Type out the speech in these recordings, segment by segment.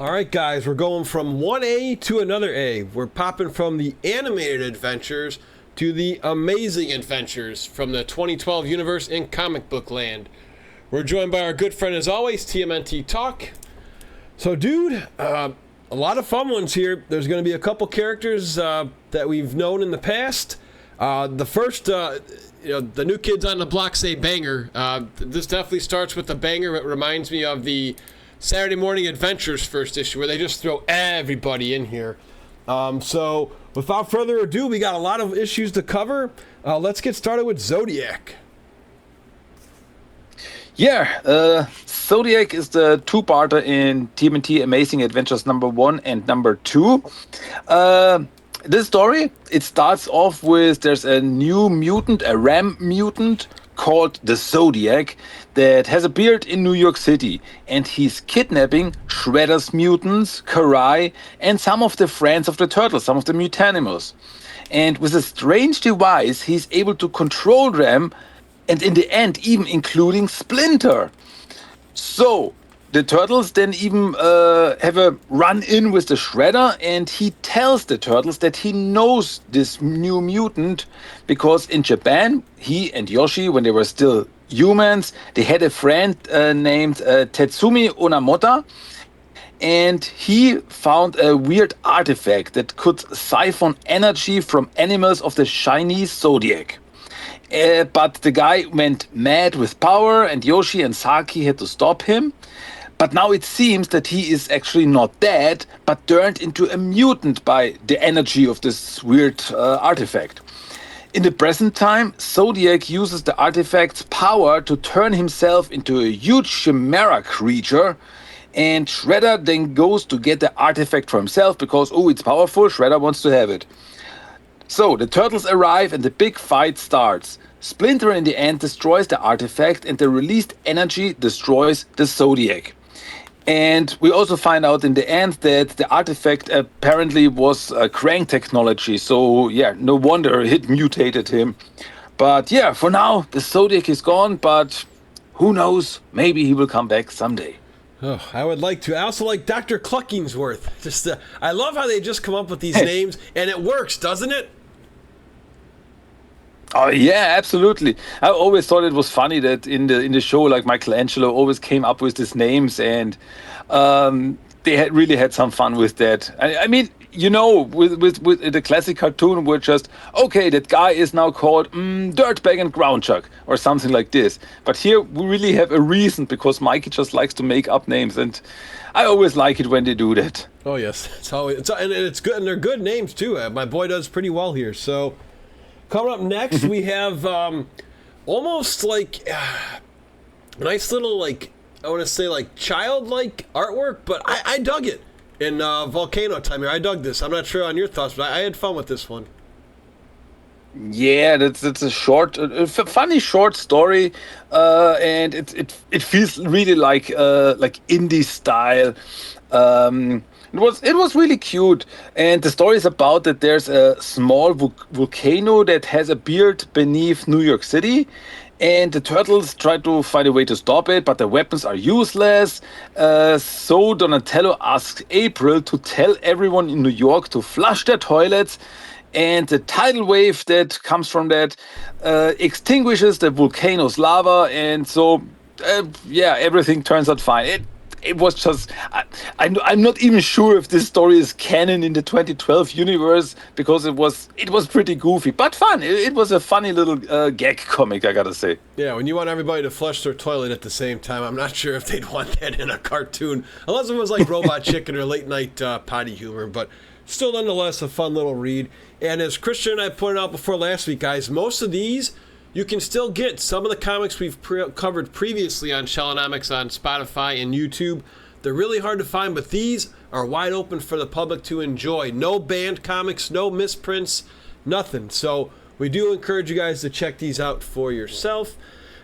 All right, guys, we're going from one A to another A. We're popping from the animated adventures to the amazing adventures from the 2012 universe in comic book land. We're joined by our good friend, as always, TMNT Talk. So, dude, a lot of fun ones here. There's going to be a couple characters that we've known in the past. The first, the new kids on the block say banger. This definitely starts with the banger. It reminds me of the Saturday Morning Adventures first issue, where they just throw everybody in here. So, without further ado, we got a lot of issues to cover. Let's get started with Zodiac. Yeah, Zodiac is the two-parter in TMNT Amazing Adventures number 1 and number 2. This story, it starts off with there's a new mutant, a ram mutant called the Zodiac that has appeared in New York City, and he's kidnapping Shredder's mutants, Karai, and some of the friends of the Turtles, some of the Mutanimals. And with a strange device, he's able to control them, and in the end, even including Splinter. So the Turtles then even have a run-in with the Shredder, and he tells the Turtles that he knows this new mutant because in Japan, he and Yoshi, when they were still humans, they had a friend named Tetsumi Onamoto, and he found a weird artifact that could siphon energy from animals of the Chinese zodiac. But the guy went mad with power, and Yoshi and Saki had to stop him. But now it seems that he is actually not dead, but turned into a mutant by the energy of this weird artifact. In the present time, Zodiac uses the artifact's power to turn himself into a huge chimera creature, and Shredder then goes to get the artifact for himself because, oh, it's powerful, Shredder wants to have it. So the Turtles arrive and the big fight starts. Splinter in the end destroys the artifact, and the released energy destroys the Zodiac. And we also find out in the end that the artifact apparently was crank technology. So yeah, no wonder it mutated him. But yeah, for now, the Zodiac is gone, but who knows? Maybe he will come back someday. Oh, I would like to. I also like Dr. Cluckingsworth. I love how they just come up with these names, and it works, doesn't it? Oh yeah, absolutely. I always thought it was funny that in the show, like Michelangelo always came up with these names, and they had really had some fun with that. I mean, you know, with the classic cartoon, we're just okay. That guy is now called Dirtbag and Groundchuck or something like this. But here we really have a reason because Mikey just likes to make up names, and I always like it when they do that. Oh yes, and it's good, and they're good names too. My boy does pretty well here. So. Coming up next, we have almost like a nice little, like, I want to say, like, childlike artwork, but I dug it in Volcano Time here. I dug this. I'm not sure on your thoughts, but I had fun with this one. Yeah, that's a short, funny short story, and it feels really like indie style. It was really cute, and the story is about that there's a small volcano that has appeared beneath New York City, and the Turtles try to find a way to stop it, but the weapons are useless. So Donatello asks April to tell everyone in New York to flush their toilets, and the tidal wave that comes from that extinguishes the volcano's lava, and so yeah, everything turns out fine. It was just I'm not even sure if this story is canon in the 2012 universe because it was pretty goofy but fun. It was a funny little gag comic, I gotta say. Yeah, when you want everybody to flush their toilet at the same time, I'm not sure if they'd want that in a cartoon unless it was like Robot Chicken or late night potty humor, but still nonetheless a fun little read. And as Christian and I pointed out before last week, guys, most of these you can still get some of the comics we've covered previously on Shellonomics on Spotify and YouTube. They're really hard to find, but these are wide open for the public to enjoy. No banned comics, no misprints, nothing. So we do encourage you guys to check these out for yourself.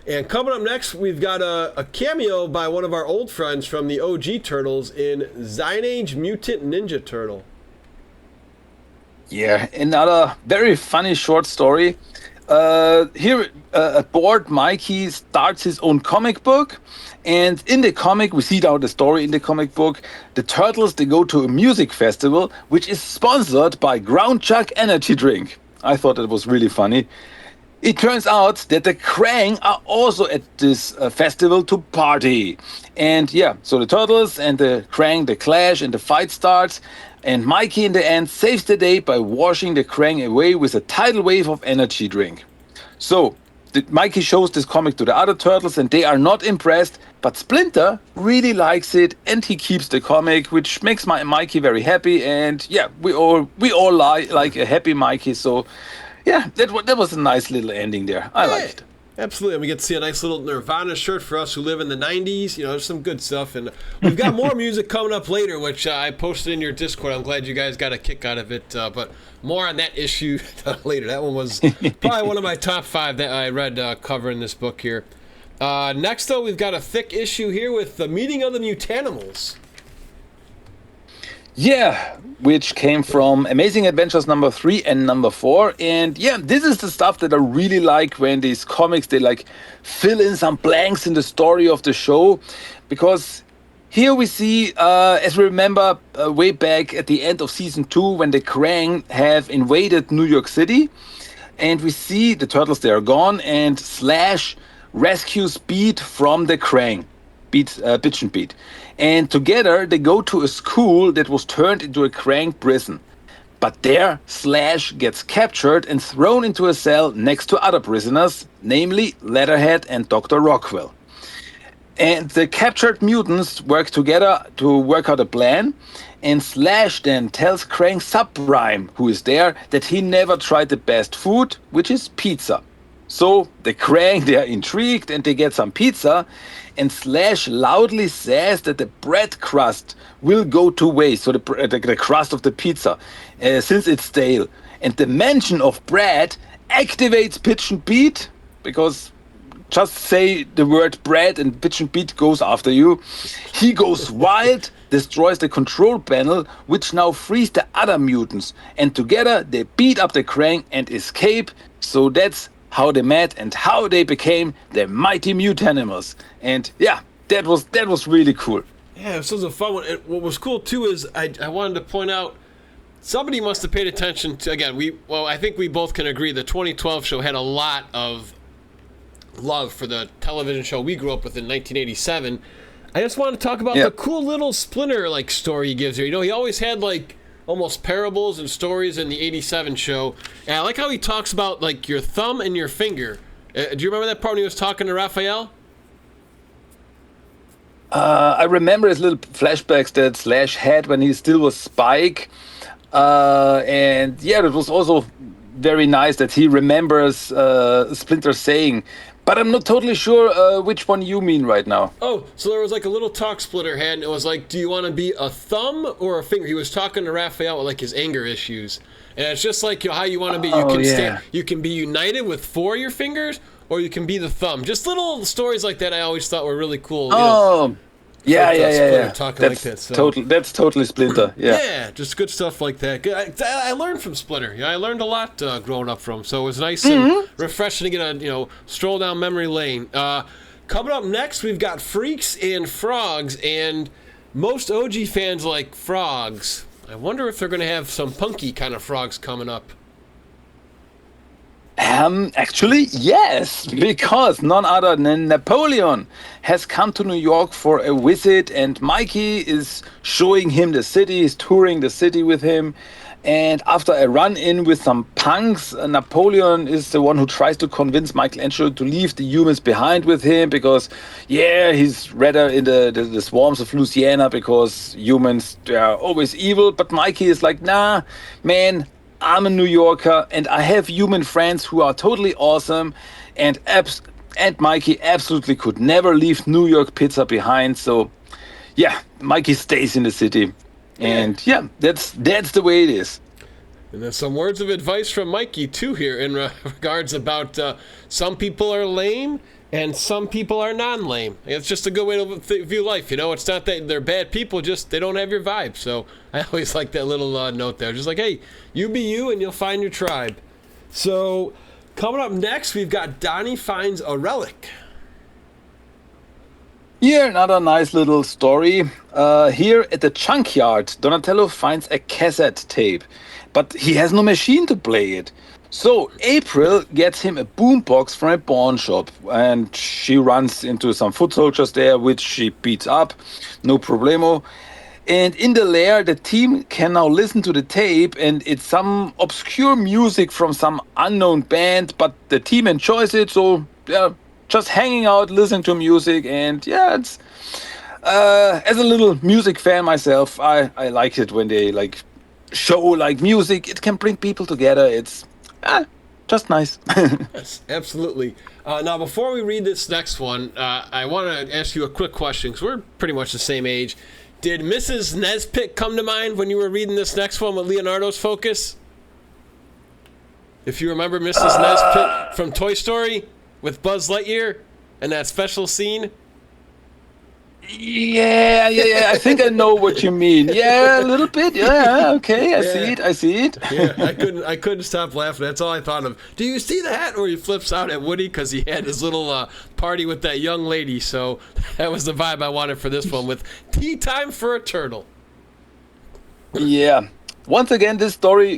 And coming up next, we've got a cameo by one of our old friends from the OG Turtles in Zyneage Mutant Ninja Turtle. Yeah, another very funny short story. Here, aboard, Mikey starts his own comic book, and in the comic, we see now the story in the comic book. The turtles they go to a music festival, which is sponsored by Ground Chuck Energy Drink. I thought it was really funny. It turns out that the Krang are also at this festival to party. And yeah, so the turtles and the Krang, they clash and the fight starts. And Mikey in the end saves the day by washing the Krang away with a tidal wave of energy drink. So Mikey shows this comic to the other turtles and they are not impressed. But Splinter really likes it and he keeps the comic, which makes Mikey very happy. And yeah, we all like a happy Mikey. So yeah, that was a nice little ending there. I liked it. Absolutely. And we get to see a nice little Nirvana shirt for us who live in the 90s. You know, there's some good stuff. And we've got more music coming up later, which I posted in your Discord. I'm glad you guys got a kick out of it. But more on that issue later. That one was probably one of my top 5 that I read covering this book here. Next, though, we've got a thick issue here with the meeting of the Mutanimals. Yeah, which came from Amazing Adventures number 3 and number 4. And yeah, this is the stuff that I really like when these comics, they like fill in some blanks in the story of the show. Because here we see, as we remember way back at the end of season 2, when the Krang have invaded New York City. And we see the turtles, they are gone, and Slash rescues Beat from the Krang. Bitch and Beat. And together they go to a school that was turned into a Krang prison. But there, Slash gets captured and thrown into a cell next to other prisoners, namely Leatherhead and Dr. Rockwell. And the captured mutants work together to work out a plan. And Slash then tells Krang Subprime, who is there, that he never tried the best food, which is pizza. So the Krang, they are intrigued and they get some pizza. And Slash loudly says that the bread crust will go to waste, so the crust of the pizza, since it's stale. And the mention of bread activates Pitch and Beat, because just say the word bread and Pitch and Beat goes after you. He goes wild, destroys the control panel, which now frees the other mutants. And together they beat up the Krang and escape. So that's how they met and how they became the mighty Mutanimals. And yeah, that was really cool. Yeah, this was a fun one. And what was cool too is I wanted to point out somebody must have paid attention to, again, I think we both can agree the 2012 show had a lot of love for the television show we grew up with in 1987. I just want to talk about the cool little Splinter like story he gives here. You know, he always had like almost parables and stories in the 87 show. And I like how he talks about like your thumb and your finger. Do you remember that part when he was talking to Raphael? I remember his little flashbacks that Slash had when he still was Spike. And yeah, it was also very nice that he remembers Splinter saying, but I'm not totally sure which one you mean right now. Oh, so there was like a little talk Splinter had, and it was like, do you want to be a thumb or a finger? He was talking to Raphael with like his anger issues. And it's just like, you know, how you want to be. You can be united with 4 of your fingers, or you can be the thumb. Just little stories like that I always thought were really cool. Yeah. Talking that's like that. So. That's totally Splinter. Yeah. Yeah, just good stuff like that. I learned from Splinter. You know, I learned a lot growing up from him. So it was nice and refreshing to get a stroll down memory lane. Coming up next, we've got Freaks and Frogs, and most OG fans like frogs. I wonder if they're going to have some punky kind of frogs coming up. Actually, yes, because none other than Napoleon has come to New York for a visit, and Mikey is showing him the city, he's touring the city with him. And after a run-in with some punks, Napoleon is the one who tries to convince Michelangelo to leave the humans behind with him because, yeah, he's rather in the swarms of Louisiana because humans, they are always evil. But Mikey is like, nah, man, I'm a New Yorker and I have human friends who are totally awesome. And Mikey absolutely could never leave New York pizza behind. So, yeah, Mikey stays in the city. And yeah, that's the way it is. And there's some words of advice from Mikey too here in regards about some people are lame and some people are non-lame. It's just a good way to view life, you know. It's not that they're bad people, just they don't have your vibe. So I always like that little note there, just like, hey, you be you and you'll find your tribe. So Coming up next, we've got Donnie finds a relic. Here, another nice little story. Here at the junkyard, Donatello finds a cassette tape, but he has no machine to play it. So April gets him a boombox from a pawn shop, and she runs into some foot soldiers there, which she beats up, no problemo. And in the lair, the team can now listen to the tape, and it's some obscure music from some unknown band, but the team enjoys it, so yeah, just hanging out, listening to music, and yeah, it's as a little music fan myself, I like it when they like show like music. It can bring people together. It's just nice. Yes, absolutely. Now, before we read this next one, I want to ask you a quick question because we're pretty much the same age. Did Mrs. Nesbit come to mind when you were reading this next one with Leonardo's focus? If you remember Mrs. Nesbit from Toy Story with Buzz Lightyear and that special scene? Yeah. I think I know what you mean. Yeah, a little bit. Yeah, okay. I see it. Yeah, I couldn't stop laughing. That's all I thought of. Do you see that? Where he flips out at Woody because he had his little party with that young lady. So that was the vibe I wanted for this one with Tea Time for a Turtle. Yeah. Once again, this story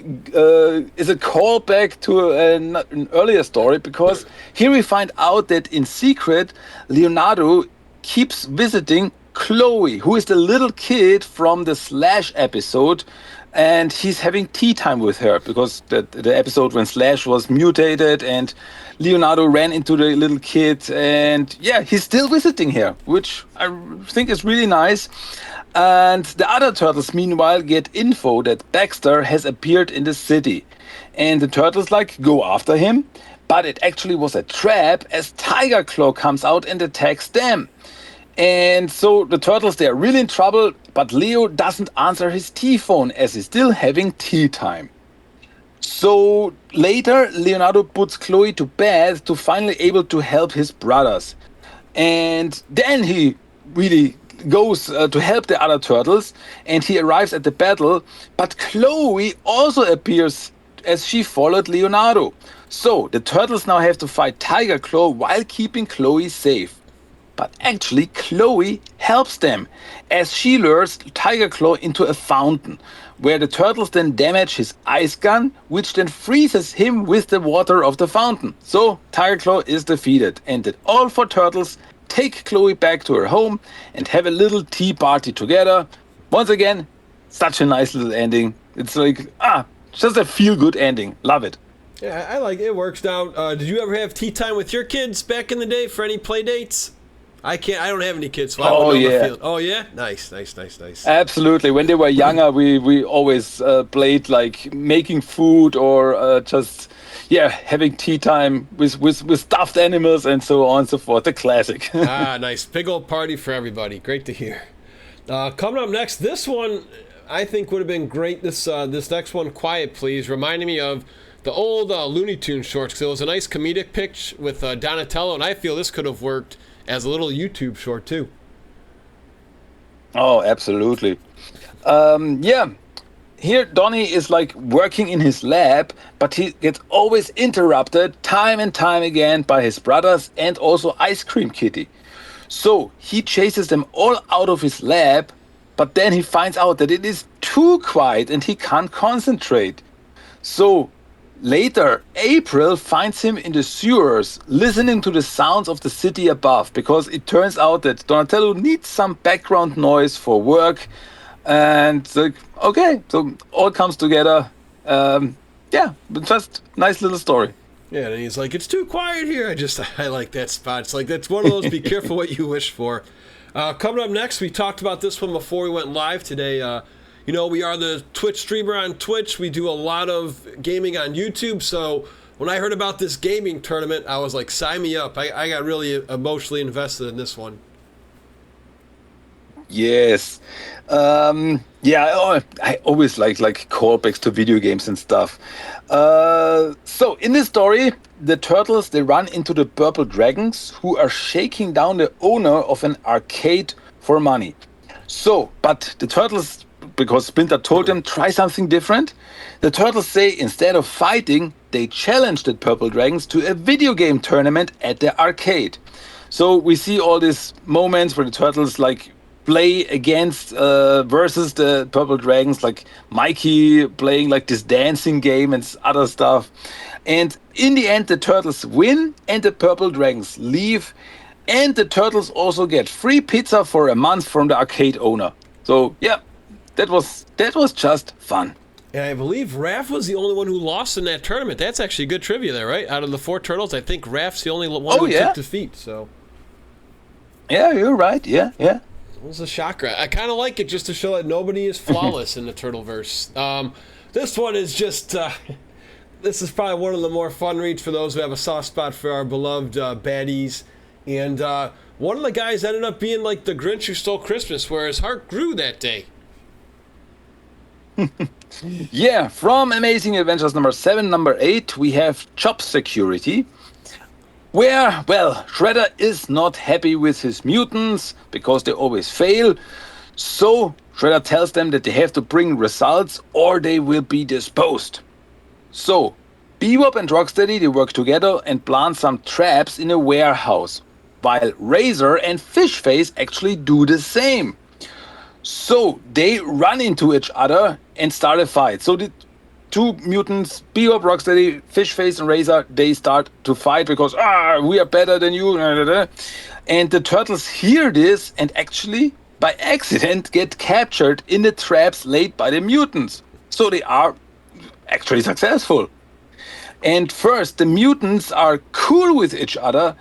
is a callback to an earlier story because here we find out that in secret, Leonardo keeps visiting Chloe, who is the little kid from the Slash episode, and he's having tea time with her because the episode when Slash was mutated and Leonardo ran into the little kid, and yeah, he's still visiting her, which I think is really nice. And the other turtles, meanwhile, get info that Baxter has appeared in the city, and the turtles like go after him, but it actually was a trap as Tiger Claw comes out and attacks them. And so the turtles, they're really in trouble, but Leo doesn't answer his tea phone as he's still having tea time. So later, Leonardo puts Chloe to bed to finally able to help his brothers. And then he really goes to help the other turtles, and he arrives at the battle, but Chloe also appears as she followed Leonardo. So the turtles now have to fight Tiger Claw while keeping Chloe safe. But actually, Chloe helps them as she lures Tiger Claw into a fountain, where the turtles then damage his ice gun, which then freezes him with the water of the fountain. So Tiger Claw is defeated, and the all four turtles take Chloe back to her home and have a little tea party together. Once again, such a nice little ending. It's like, just a feel-good ending. Love it. Yeah, I like it. It works now. Did you ever have tea time with your kids back in the day for any play dates? I don't have any kids, so I don't know the feel. Oh, yeah? Nice. Absolutely. When they were younger, we always played like making food or just, having tea time with stuffed animals and so on and so forth. The classic. Nice. Big old party for everybody. Great to hear. Coming up next, this one I think would have been great. This next one, Quiet Please, reminding me of the old Looney Tunes shorts, because it was a nice comedic pitch with Donatello, and I feel this could have worked as a little YouTube short too. Oh, absolutely. Here Donnie is like working in his lab, but he gets always interrupted time and time again by his brothers and also Ice Cream Kitty. So he chases them all out of his lab, but then he finds out that it is too quiet and he can't concentrate. So later, April finds him in the sewers, listening to the sounds of the city above, because it turns out that Donatello needs some background noise for work. And like, okay, so all comes together. Just nice little story. Yeah, and he's like, it's too quiet here. I like that spot. It's like, that's one of those be careful what you wish for. Coming up next, we talked about this one before we went live today. We are the Twitch streamer on Twitch. We do a lot of gaming on YouTube. So when I heard about this gaming tournament, I was like, sign me up. I got really emotionally invested in this one. Yes. I always like callbacks to video games and stuff. So in this story, the turtles, they run into the purple dragons who are shaking down the owner of an arcade for money. So, but the turtles, because Splinter told them, try something different. The turtles say instead of fighting, they challenged the Purple Dragons to a video game tournament at the arcade. So we see all these moments where the turtles like play against versus the Purple Dragons, like Mikey playing like this dancing game and other stuff. And in the end, the turtles win and the Purple Dragons leave. And the turtles also get free pizza for a month from the arcade owner. So yeah, that was just fun. And I believe Raph was the only one who lost in that tournament. That's actually good trivia there, right? Out of the 4 turtles, I think Raph's the only one who took defeat. So yeah, you're right. Yeah. It was a shocker. I kind of like it just to show that nobody is flawless in the Turtleverse. This one is just... this is probably one of the more fun reads for those who have a soft spot for our beloved baddies. And one of the guys ended up being like the Grinch who stole Christmas, where his heart grew that day. Yeah, from Amazing Adventures number 7, number 8, we have Job Security. Where, well, Shredder is not happy with his mutants because they always fail. So Shredder tells them that they have to bring results or they will be disposed. So Bebop and Rocksteady, they work together and plant some traps in a warehouse, while Razor and Fishface actually do the same. So they run into each other and start a fight. So the two mutants, Bebop, Rocksteady, Fishface and Razor, they start to fight because we are better than you. And the turtles hear this and actually, by accident, get captured in the traps laid by the mutants. So they are actually successful. And first, the mutants are cool with each other,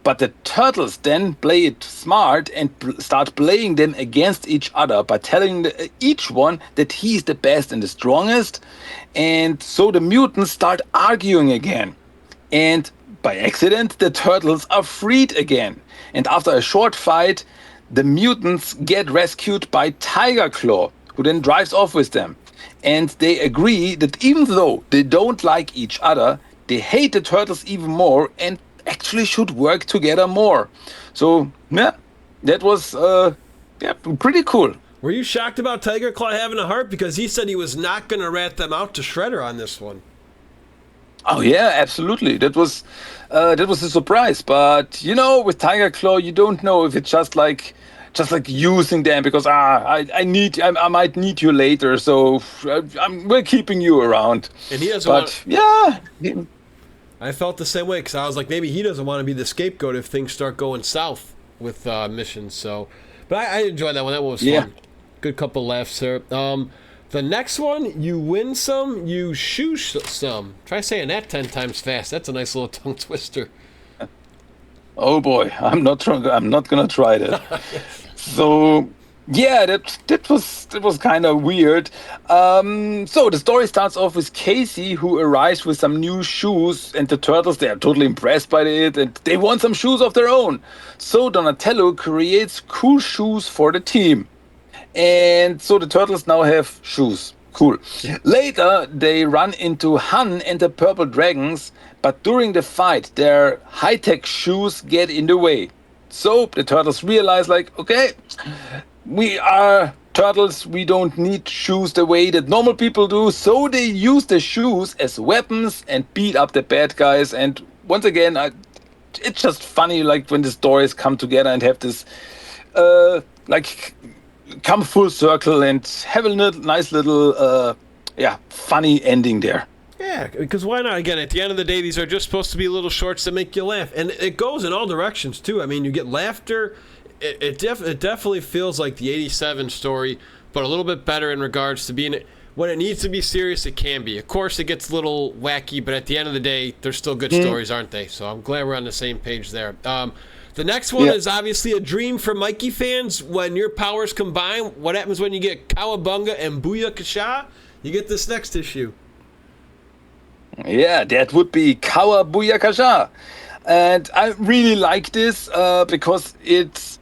but the turtles then play it smart and start playing them against each other by telling each one that he's the best and the strongest. And so the mutants start arguing again. And by accident, the turtles are freed again. And after a short fight, the mutants get rescued by Tiger Claw, who then drives off with them. And they agree that even though they don't like each other, they hate the turtles even more and actually should work together more. So yeah, that was pretty cool. Were you shocked about Tiger Claw having a heart? Because he said he was not going to rat them out to Shredder on this one. Oh yeah, absolutely. That was a surprise. But you know, with Tiger Claw, you don't know if it's just like using them because I might need you later, so we're keeping you around. And he doesn't. But yeah. I felt the same way because I was like, maybe he doesn't want to be the scapegoat if things start going south with missions. So, but I enjoyed that one. That one was fun. Good couple laughs there. The next one, you win some, you shoe some. Try saying that 10 times fast. That's a nice little tongue twister. Oh boy, I'm not gonna try that. So yeah, that was kind of weird. So the story starts off with Casey, who arrives with some new shoes, and the turtles, they are totally impressed by it, and they want some shoes of their own. So Donatello creates cool shoes for the team, and so the turtles now have shoes. Cool. Later, they run into Han and the Purple Dragons, but during the fight, their high-tech shoes get in the way. So the turtles realize, like, okay, we are turtles, we don't need shoes the way that normal people do, so they use the shoes as weapons and beat up the bad guys. And once again, it's just funny, like, when the stories come together and have this, come full circle and have a nice little, funny ending there. Yeah, because why not? Again, at the end of the day, these are just supposed to be little shorts that make you laugh. And it goes in all directions, too. I mean, you get laughter. It definitely feels like the 87 story, but a little bit better in regards to being... When it needs to be serious, it can be. Of course, it gets a little wacky, but at the end of the day, they're still good stories, aren't they? So I'm glad we're on the same page there. The next one is obviously a dream for Mikey fans. When your powers combine, what happens when you get Cowabunga and Booyakasha? You get this next issue. Yeah, that would be Kawabuyakasha. And I really like this because it's,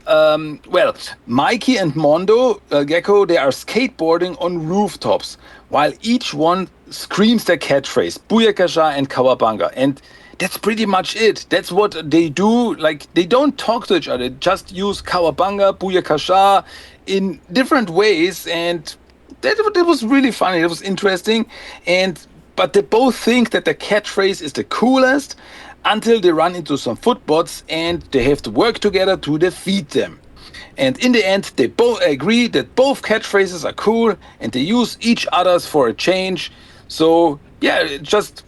Mikey and Mondo, Gecko, they are skateboarding on rooftops, while each one screams their catchphrase, Booyakasha and Kawabunga. And that's pretty much it. That's what they do. Like, they don't talk to each other, just use Kawabunga, Booyakasha in different ways. And that was really funny. It was interesting. And but they both think that the catchphrase is the coolest until they run into some footbots and they have to work together to defeat them. And in the end, they both agree that both catchphrases are cool and they use each other's for a change. So yeah, it's just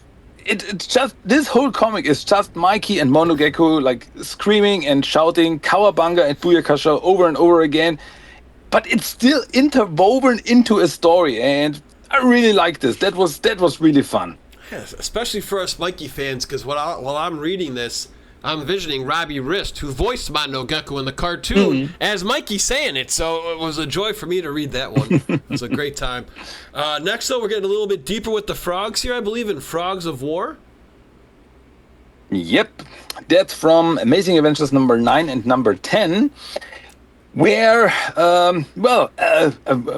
this whole comic is just Mikey and Monogekko like screaming and shouting Kawabanga and Booyakasha over and over again. But it's still interwoven into a story, and I really like this. That was really fun. Yes, especially for us Mikey fans, because while I'm reading this, I'm envisioning Robbie Rist, who voiced Monogekko in the cartoon, as Mikey saying it. So it was a joy for me to read that one. It was a great time. Next, though, we're getting a little bit deeper with the frogs here, I believe, in Frogs of War. Yep, that's from Amazing Adventures number 9 and number 10. Where, a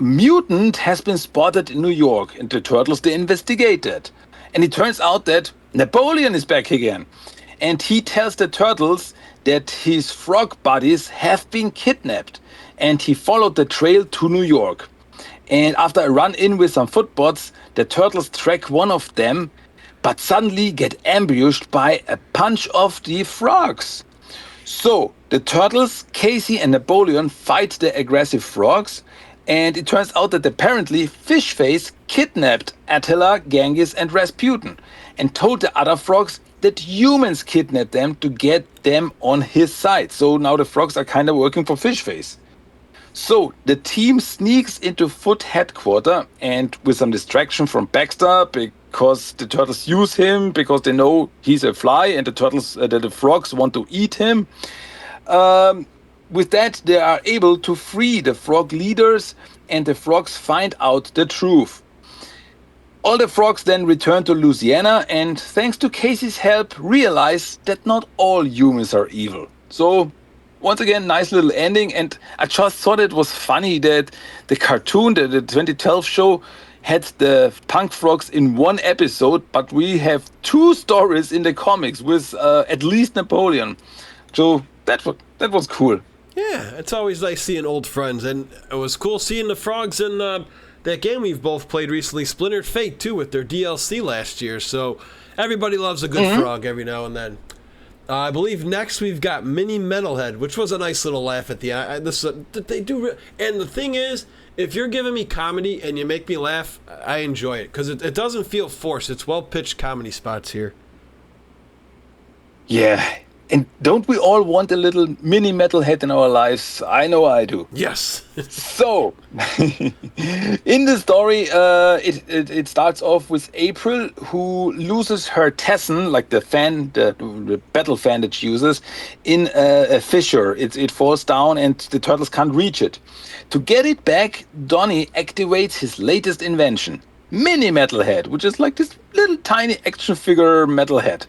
mutant has been spotted in New York, and the turtles, they investigate it. And it turns out that Napoleon is back again. And he tells the turtles that his frog buddies have been kidnapped. And he followed the trail to New York. And after a run-in with some footbots, the turtles track one of them, but suddenly get ambushed by a bunch of the frogs. So, the turtles, Casey and Napoleon fight the aggressive frogs, and it turns out that apparently Fishface kidnapped Attila, Genghis and Rasputin, and told the other frogs that humans kidnapped them to get them on his side. So now the frogs are kind of working for Fishface. So, the team sneaks into Foot headquarters, and with some distraction from Baxter, because the turtles use him, because they know he's a fly, and the frogs want to eat him. With that, they are able to free the frog leaders, and the frogs find out the truth. All the frogs then return to Louisiana, and thanks to Casey's help, realize that not all humans are evil. So, once again, nice little ending, and I just thought it was funny that the cartoon, the 2012 show, had the punk frogs in one episode, but we have 2 stories in the comics with at least Napoleon. So that was cool. Yeah, it's always nice seeing old friends, and it was cool seeing the frogs in that game we've both played recently, Splintered Fate, too, with their DLC last year. So everybody loves a good frog every now and then. I believe next we've got Mini Metalhead, which was a nice little laugh at the end. They do, and the thing is, if you're giving me comedy and you make me laugh, I enjoy it because it doesn't feel forced. It's well pitched comedy spots here. Yeah, and don't we all want a little mini metalhead in our lives? I know I do. Yes. So, in the story, it starts off with April, who loses her Tesson, like the fan, the battle fan that she uses, in a fissure. It falls down and the turtles can't reach it. To get it back, Donnie activates his latest invention, Mini Metalhead, which is like this little tiny action figure metalhead.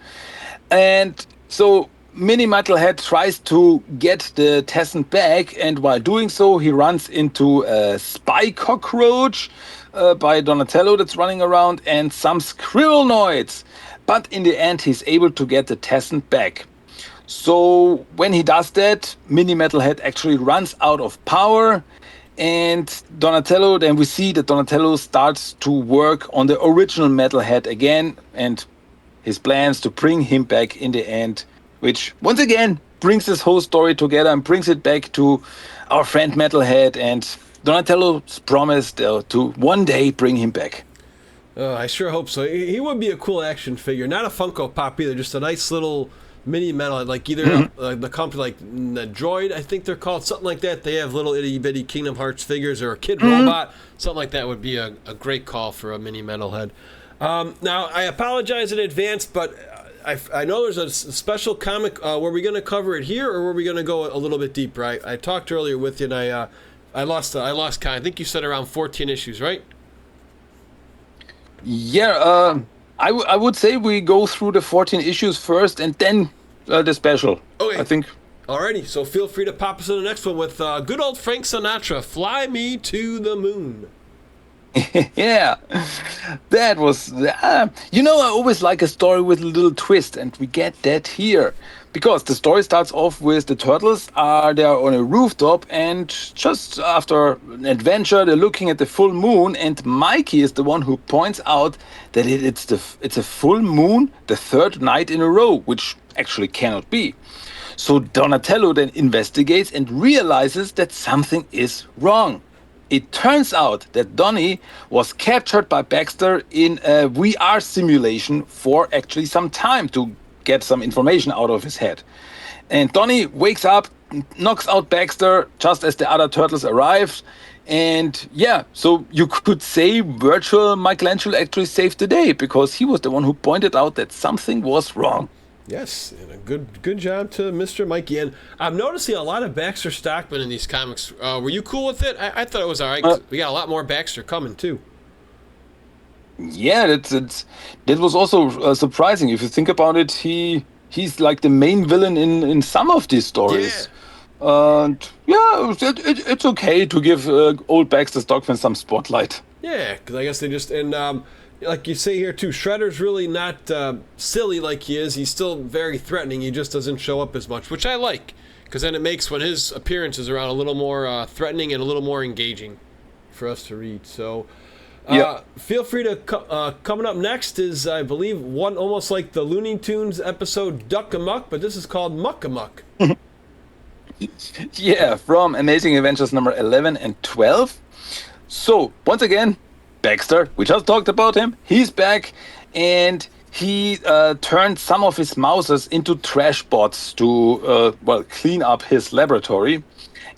And so Mini Metalhead tries to get the Tesson back, and while doing so, he runs into a spy cockroach by Donatello that's running around and some Scribblenauts. But in the end, he's able to get the Tesson back. So when he does that, Mini Metalhead actually runs out of power, and Donatello, then we see that Donatello starts to work on the original Metalhead again, and his plans to bring him back in the end, which once again brings this whole story together and brings it back to our friend Metalhead and Donatello's promise to one day bring him back. I sure hope so. He would be a cool action figure. Not a Funko Pop either, just a nice little mini Metalhead, like either the company like the Droid, I think they're called, something like that. They have little itty bitty Kingdom Hearts figures, or a Kid Robot, something like that would be a great call for a mini Metalhead. Now, I apologize in advance, but I know there's a special comic. Were we going to cover it here, or were we going to go a little bit deeper? I talked earlier with you, and I lost count. I think you said around 14 issues, right? Yeah, I would say we go through the 14 issues first, and then the special. Okay. I think. Alrighty, so feel free to pop us in the next one with good old Frank Sinatra, Fly Me to the Moon. Yeah, that was. I always like a story with a little twist, and we get that here because the story starts off with the turtles are there on a rooftop, and just after an adventure, they're looking at the full moon, and Mikey is the one who points out that it's a full moon the third night in a row, which actually cannot be. So Donatello then investigates and realizes that something is wrong. It turns out that Donnie was captured by Baxter in a VR simulation for actually some time to get some information out of his head. And Donnie wakes up, knocks out Baxter just as the other turtles arrive. And yeah, so you could say virtual Michelangelo actually saved the day because he was the one who pointed out that something was wrong. Yes, and a good job to Mr. Mikey. And I'm noticing a lot of Baxter Stockman in these comics. Were you cool with it? I thought it was all right. 'Cause we got a lot more Baxter coming too. Yeah, that was also surprising. If you think about it, he's like the main villain in some of these Yeah, stories. And yeah, it's okay to give old Baxter Stockman some spotlight. yeah. Because I guess they just and like you say here too, Shredder's really not silly like he is. He's still very threatening. He just doesn't show up as much, which I like. Because then it makes when his appearances are around a little more threatening and a little more engaging for us to read. So. Yeah. Feel free to coming up next is I believe one almost like the Looney Tunes episode Duck Amuck, but this is called Muck Amuck. Yeah, from Amazing Adventures number 11 and 12. So, once again, Baxter, we just talked about him. He's back and he turned some of his mousers into trash bots to, clean up his laboratory.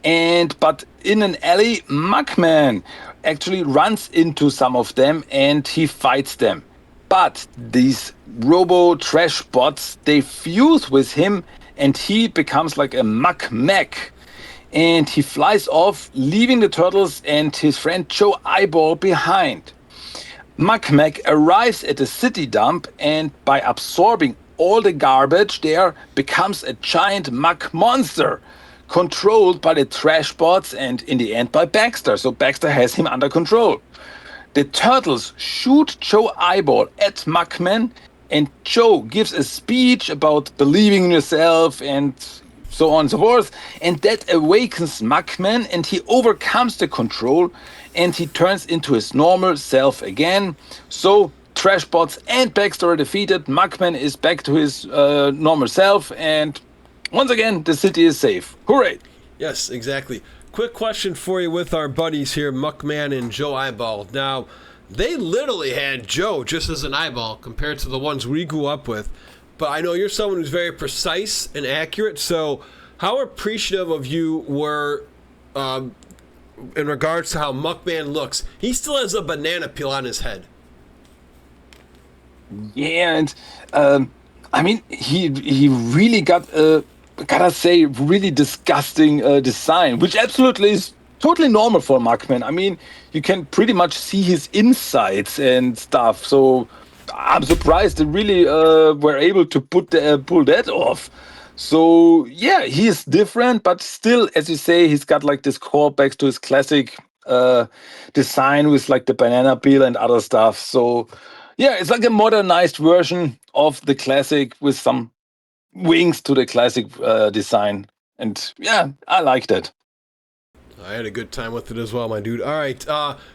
But in an alley, Muckman actually runs into some of them and he fights them. But these robo trash bots, they fuse with him and he becomes like a Muck Mech. And he flies off, leaving the turtles and his friend Joe Eyeball behind. Muck arrives at the city dump and by absorbing all the garbage there becomes a giant muck monster controlled by the trash bots and in the end by Baxter. So Baxter has him under control. The turtles shoot Joe Eyeball at Muckman and Joe gives a speech about believing in yourself and so on and so forth. And that awakens Muckman and he overcomes the control and he turns into his normal self again. So Trashbots and Baxter are defeated. Muckman is back to his normal self. And once again, the city is safe. Hooray! Yes, exactly. Quick question for you with our buddies here, Muckman and Joe Eyeball. Now, they literally had Joe just as an eyeball compared to the ones we grew up with. But I know you're someone who's very precise and accurate, so how appreciative of you were in regards to how Muckman looks? He still has a banana peel on his head. Yeah, and I mean, he really got gotta say, really disgusting design, which absolutely is totally normal for Markman. I mean, you can pretty much see his insides and stuff. So I'm surprised they really were able to pull that off. So yeah, he is different, but still, as you say, he's got like this callbacks to his classic design with like the banana peel and other stuff. So yeah, it's like a modernized version of the classic with some wings to the classic design. And yeah, I like that. I had a good time with it as well, my dude. All right,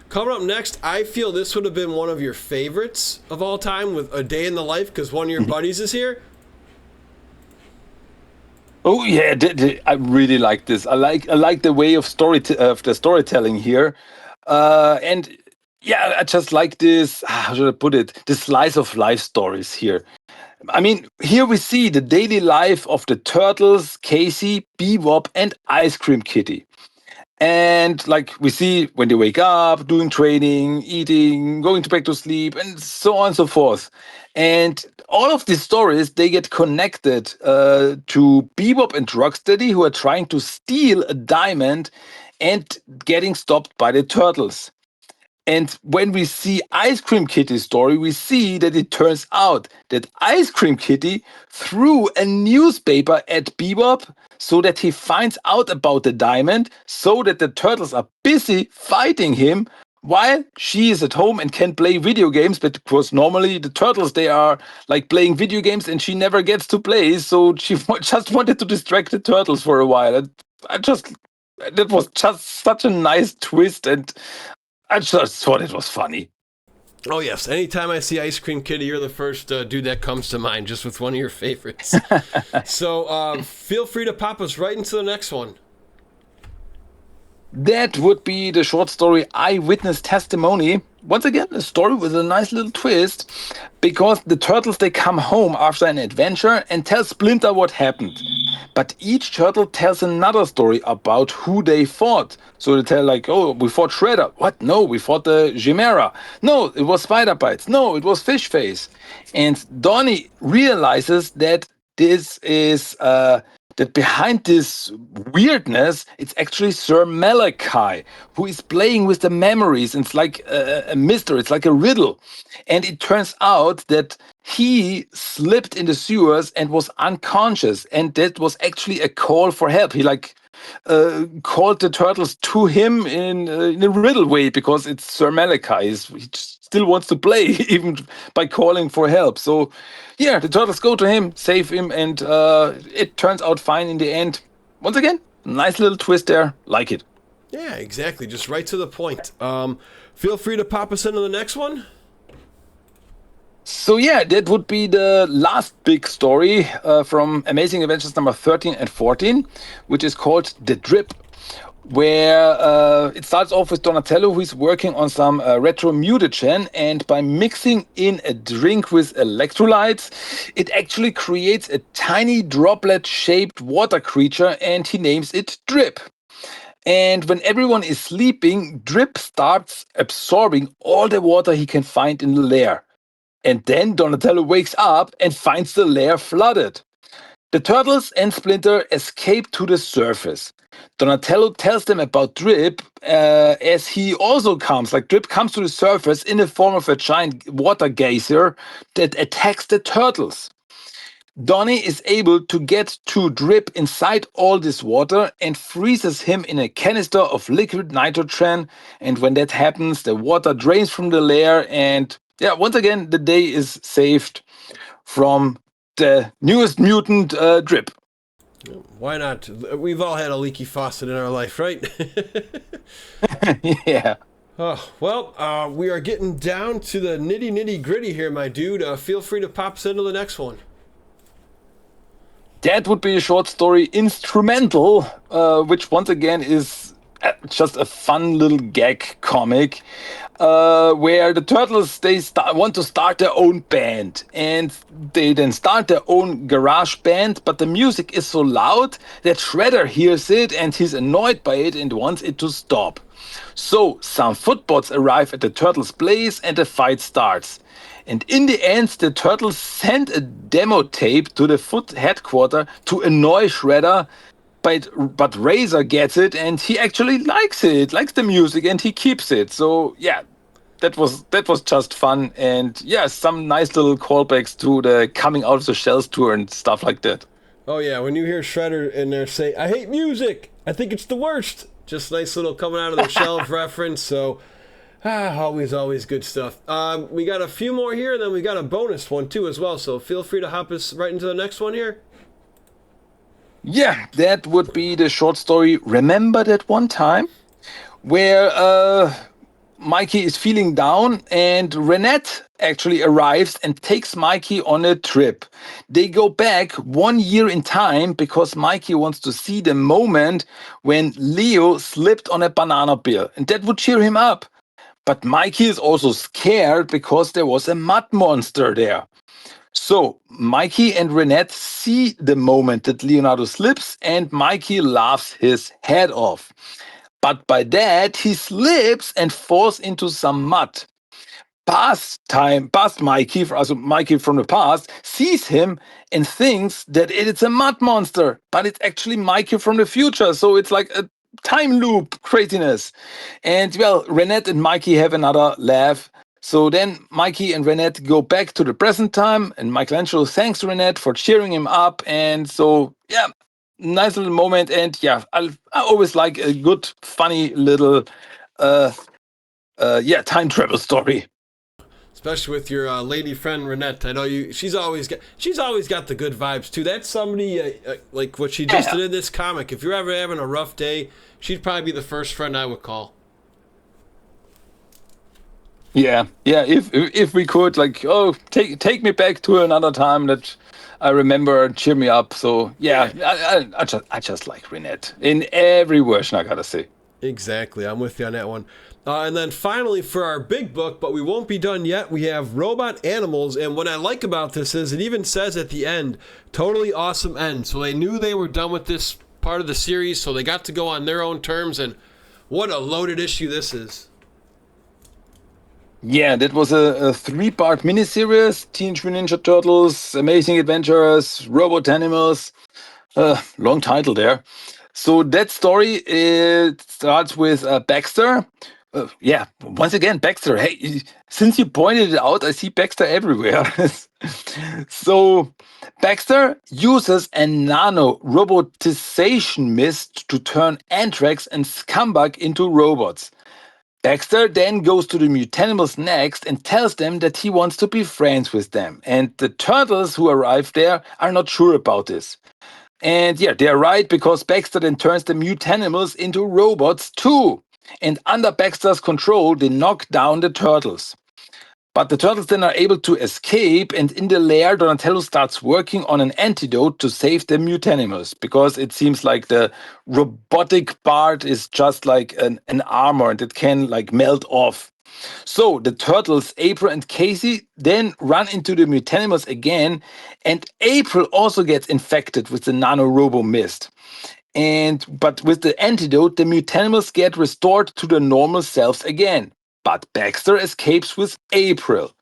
coming up next, I feel this would have been one of your favorites of all time with A Day in the Life because one of your buddies is here. Oh yeah, I really like this. I like the way of of the storytelling here, and yeah, I just like this. How should I put it? The slice of life stories here. I mean, here we see the daily life of the turtles, Casey, Bebop, and Ice Cream Kitty. And like we see when they wake up, doing training, eating, going to back to sleep, and so on and so forth. And all of these stories, they get connected to Bebop and Rocksteady, who are trying to steal a diamond and getting stopped by the turtles. And when we see Ice Cream Kitty's story, we see that it turns out that Ice Cream Kitty threw a newspaper at Bebop so that he finds out about the diamond, so that the turtles are busy fighting him while she is at home and can play video games, because normally the turtles, they are like playing video games and she never gets to play, so she just wanted to distract the turtles for a while. And I just that was just such a nice twist, and I just thought it was funny. Oh yes, anytime I see Ice Cream Kitty, you're the first dude that comes to mind, just with one of your favorites. So feel free to pop us right into the next one. That would be the short story Eyewitness Testimony. Once again, a story with a nice little twist, because the turtles, they come home after an adventure and tell Splinter what happened. But each turtle tells another story about who they fought. So they tell like, oh, we fought Shredder. What? No, we fought the Chimera. No, it was Spider Bites. No, it was Fish Face. And Donnie realizes that this is that behind this weirdness, it's actually Sir Malachi, who is playing with the memories. It's like a mystery, it's like a riddle. And it turns out that he slipped in the sewers and was unconscious. And that was actually a call for help. He like called the turtles to him in a riddle way, because it's Sir Malachi. He still wants to play, even by calling for help. So, yeah, the turtles go to him, save him, and it turns out fine in the end. Once again, nice little twist there. Like it. Yeah, exactly. Just right to the point. Feel free to pop us into the next one. So yeah, that would be the last big story from Amazing Adventures number 13 and 14, which is called The Drip, where it starts off with Donatello, who is working on some retro mutagen, and by mixing in a drink with electrolytes, it actually creates a tiny droplet-shaped water creature, and he names it Drip. And when everyone is sleeping, Drip starts absorbing all the water he can find in the lair. And then Donatello wakes up and finds the lair flooded. The turtles and Splinter escape to the surface. Donatello tells them about Drip, as he also comes, like Drip comes to the surface in the form of a giant water geyser that attacks the turtles. Donnie is able to get to Drip inside all this water and freezes him in a canister of liquid nitrogen. And when that happens, the water drains from the lair, and yeah, once again, the day is saved from the newest mutant, Drip. Why not? We've all had a leaky faucet in our life, right? Yeah. Oh, well, we are getting down to the nitty gritty here, my dude. Feel free to pop us into the next one. That would be a short story Instrumental, which once again is just a fun little gag comic, where the turtles, they want to start their own band, and they then start their own garage band, but the music is so loud that Shredder hears it and he's annoyed by it and wants it to stop. So some footbots arrive at the turtles' place and the fight starts. And in the end, the turtles send a demo tape to the Foot headquarters to annoy Shredder, but Razor gets it and he actually likes it, likes the music, and he keeps it. So yeah, that was just fun, and yeah, some nice little callbacks to the Coming Out of the Shells tour and stuff like that. Oh, yeah, when you hear Shredder in there say, I hate music, I think it's the worst. Just nice little coming out of the shelf reference, so always good stuff. We got a few more here, and then we got a bonus one too as well, so feel free to hop us right into the next one here. Yeah, that would be the short story Remember That One Time, where Mikey is feeling down, and Renette actually arrives and takes Mikey on a trip. They go back 1 year in time because Mikey wants to see the moment when Leo slipped on a banana peel, and that would cheer him up. But Mikey is also scared because there was a mud monster there. So Mikey and Renette see the moment that Leonardo slips, and Mikey laughs his head off. But by that, he slips and falls into some mud. Past Mikey, also Mikey from the past, sees him and thinks that it's a mud monster, but it's actually Mikey from the future. So it's like a time loop craziness. And well, Renette and Mikey have another laugh. So then Mikey and Renette go back to the present time, and Michelangelo thanks Renette for cheering him up. And so, yeah, nice little moment. And yeah, I always like a good, funny little uh, time travel story. Especially with your lady friend Renette. I know you. She's always got the good vibes too. That's somebody like what she just Yeah. did in this comic. If you're ever having a rough day, she'd probably be the first friend I would call. Yeah, yeah. If we could, like, oh, take me back to another time that I remember, cheer me up. So yeah, Yeah, I just like Renette in every version. I gotta say. exactly. I'm with you on that one. And then finally, for our big book, but we won't be done yet, we have Robot Animals. And what I like about this is it even says at the end, totally awesome end. So they knew they were done with this part of the series, so they got to go on their own terms. And what a loaded issue this is. Yeah, that was a three-part miniseries: Teenage Mutant Ninja Turtles, Amazing Adventures, Robot Animals. Long title there. So that story, it starts with Baxter. Yeah, once again, Baxter. Hey, since you pointed it out, I see Baxter everywhere. So Baxter uses a nano robotization mist to turn Anthrax and Scumbag into robots. Baxter then goes to the Mutanimals next and tells them that he wants to be friends with them. And the turtles who arrive there are not sure about this. And yeah, they're right because Baxter then turns the mutanimals into robots too. And under Baxter's control, they knock down the turtles. But the turtles then are able to escape, and in the lair, Donatello starts working on an antidote to save the mutanimals because it seems like the robotic part is just like an armor that can like melt off. So the turtles, April and Casey, then run into the mutanimals again, and April also gets infected with the nanorobo mist. And but with the antidote, the mutanimals get restored to their normal selves again. But Baxter escapes with April.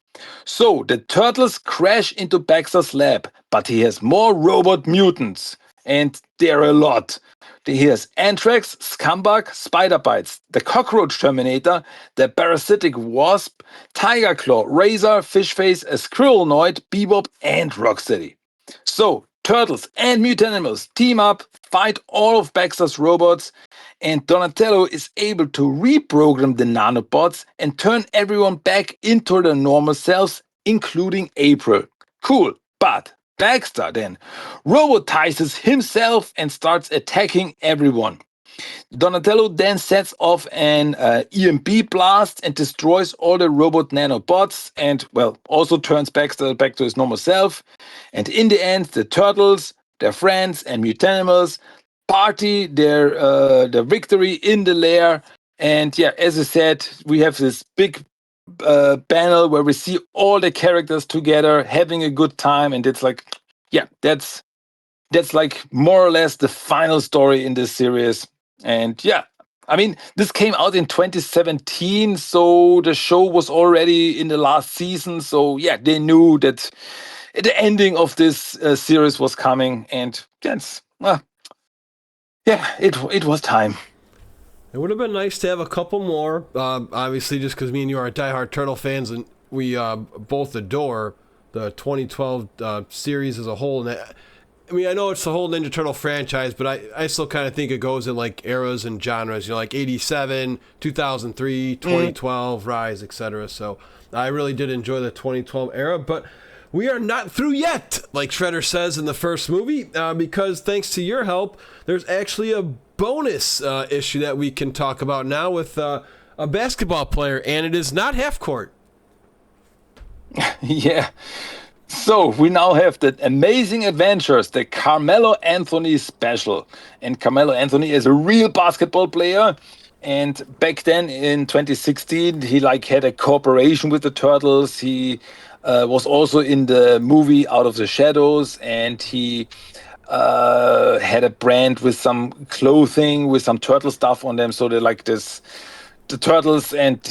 So the turtles crash into Baxter's lab, but he has more robot mutants. And there are a lot. He has Anthrax, Scumbag, Spider Bites, the Cockroach Terminator, the Parasitic Wasp, Tiger Claw, Razor, Fishface, a Squirrelnoid, Bebop, and Rocksteady. So, Turtles and Mutanimals team up, fight all of Baxter's robots, and Donatello is able to reprogram the nanobots and turn everyone back into their normal selves, including April. Cool, but Baxter then robotizes himself and starts attacking everyone. Donatello then sets off an EMP blast and destroys all the robot nanobots and, well, also turns Baxter back to his normal self. And in the end, the turtles, their friends, and mutanimals party their victory in the lair. And yeah, as I said, we have this big panel where we see all the characters together having a good time, and it's like, yeah, that's like more or less the final story in this series. And yeah, I mean, this came out in 2017, so the show was already in the last season. So yeah, they knew that the ending of this series was coming, and that's yeah, it was time. It would have been nice to have a couple more. Obviously, just because me and you are diehard Turtle fans, and we both adore the 2012 series as a whole. And I mean, I know it's the whole Ninja Turtle franchise, but I still kind of think it goes in like eras and genres. You know, like 87, 2003, 2012, Rise, etc. So I really did enjoy the 2012 era, but we are not through yet, like Shredder says in the first movie, because thanks to your help, there's actually a bonus issue that we can talk about now with a basketball player, and it is not half court. Yeah. So we now have the Amazing Adventures, the Carmelo Anthony special. And Carmelo Anthony is a real basketball player. And back then in 2016, he like had a cooperation with the Turtles. He was also in the movie Out of the Shadows, and he had a brand with some clothing with some turtle stuff on them. So they're like this. The Turtles and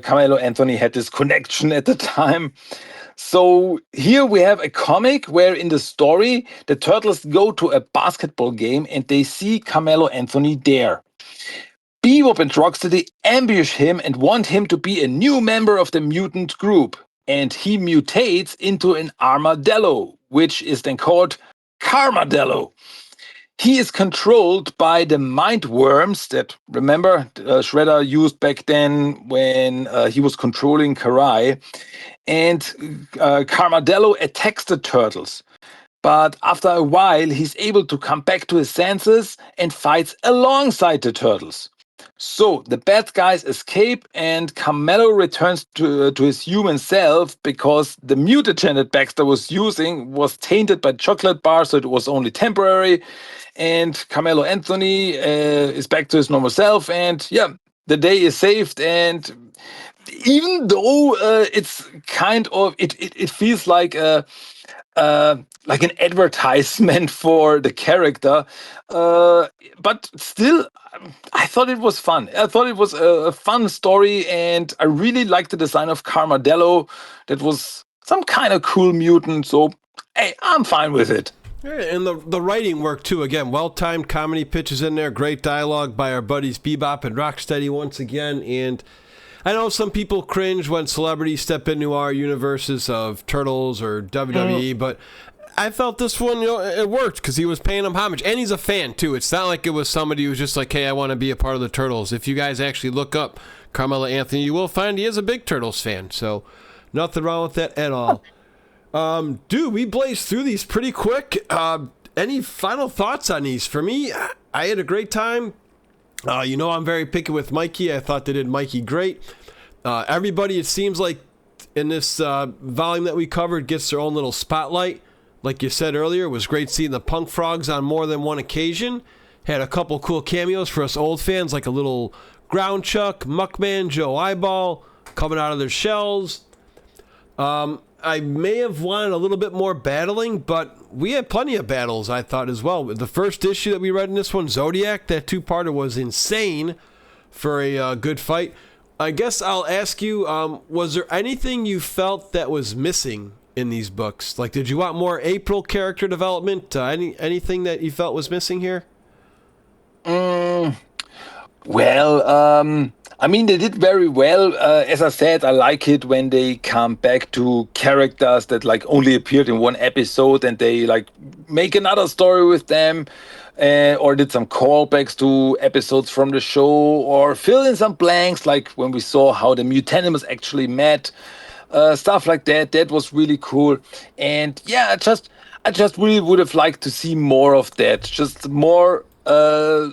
Carmelo Anthony had this connection at the time. So here we have a comic where in the story the turtles go to a basketball game and they see Carmelo Anthony there. Bebop and Rocksteady ambush him and want him to be a new member of the mutant group. And he mutates into an armadillo, which is then called Carmadello. he is controlled by the mind worms that, remember, Shredder used back then when he was controlling Karai. And Carmadello attacks the turtles. But after a while, he's able to come back to his senses and fights alongside the turtles. So the bad guys escape, and Carmelo returns to his human self because the mutagen that Baxter was using was tainted by chocolate bar, so it was only temporary. And Carmelo Anthony is back to his normal self, and yeah, the day is saved. And even though it's kind of it feels like an advertisement for the character, but still, I thought it was fun. I thought it was a fun story, and I really liked the design of Carmadello. That was some kind of cool mutant, so hey, I'm fine with it. Yeah, and the writing work too. Again, well-timed comedy pitches in there. Great dialogue by our buddies Bebop and Rocksteady once again. And I know some people cringe when celebrities step into our universes of Turtles or WWE, but I felt this one, it worked because he was paying them homage. And he's a fan too. It's not like it was somebody who was just like, hey, I want to be a part of the Turtles. If you guys actually look up Carmelo Anthony, you will find he is a big Turtles fan. So nothing wrong with that at all. Dude, we blazed through these pretty quick. Any final thoughts on these? For me, I had a great time. I'm very picky with Mikey. I thought they did Mikey great. Everybody, it seems like, in this volume that we covered, gets their own little spotlight. Like you said earlier, it was great seeing the Punk Frogs on more than one occasion. Had a couple cool cameos for us old fans, like a little Ground Chuck, Muckman, Joe Eyeball, coming out of their shells. I may have wanted a little bit more battling, but we had plenty of battles, I thought, as well. The first issue that we read in this one, Zodiac, that two-parter was insane for a good fight. I guess I'll ask you, was there anything you felt that was missing in these books? Like, did you want more April character development? Anything that you felt was missing here? Well, I mean, they did very well. As I said, I like it when they come back to characters that like only appeared in one episode and they like make another story with them, or did some callbacks to episodes from the show, or fill in some blanks, like when we saw how the Mutanimals actually met, stuff like that. That was really cool. And yeah, I just really would have liked to see more of that. Just more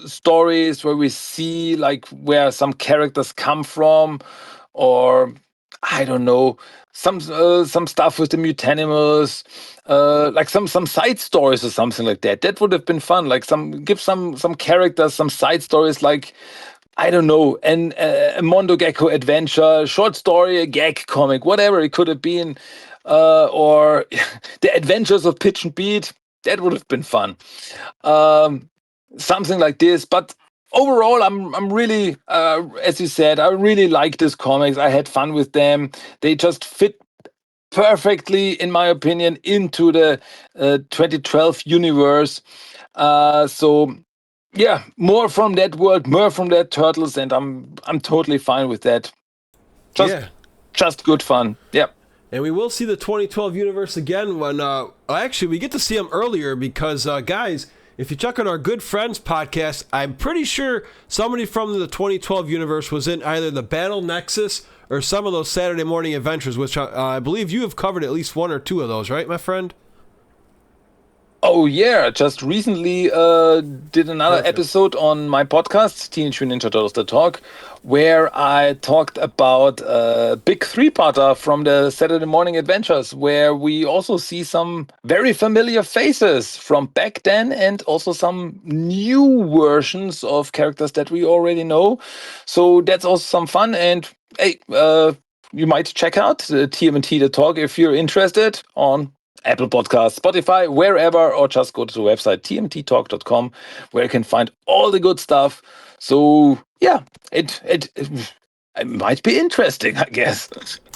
stories where we see like where some characters come from, or I don't know, some stuff with the Mutanimals, like some side stories or something like that. That would have been fun. Like give some characters some side stories, like I don't know, a Mondo Gecko adventure, short story, a gag comic, whatever it could have been, or the Adventures of Pitch and Beat. That would have been fun. Something like this. But overall, I'm really, as you said, I really like these comics. I had fun with them. They just fit perfectly, in my opinion, into the 2012 universe. So yeah, more from that world, more from that Turtles, and I'm totally fine with that. Just good fun. Yeah. And we will see the 2012 universe again when actually we get to see them earlier because guys, if you check out our Good Friends podcast, I'm pretty sure somebody from the 2012 universe was in either the Battle Nexus or some of those Saturday morning adventures, which I believe you have covered at least one or two of those, right, my friend? Oh yeah, just recently did another episode on my podcast, Teenage Mutant Ninja Turtles: The Talk, where I talked about a big three-parter from the Saturday Morning Adventures, where we also see some very familiar faces from back then and also some new versions of characters that we already know. So that's also some fun. And hey, you might check out the TMNT: The Talk if you're interested on Apple Podcasts, Spotify, wherever, or just go to the website tmttalk.com, where you can find all the good stuff. So yeah, it might be interesting, I guess.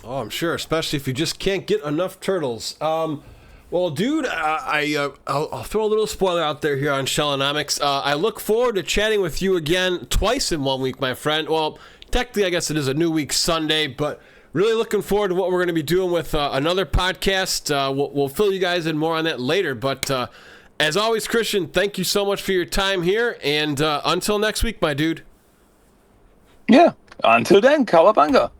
Oh, I'm sure, especially if you just can't get enough turtles. Well, dude, I'll throw a little spoiler out there here on Shellonomics. I look forward to chatting with you again twice in 1 week, my friend. Well, technically, I guess it is a new week Sunday, but really looking forward to what we're going to be doing with another podcast. We'll fill you guys in more on that later, but As always, Christian, thank you so much for your time here, and until next week, my dude. Yeah. Until then, Cowabunga.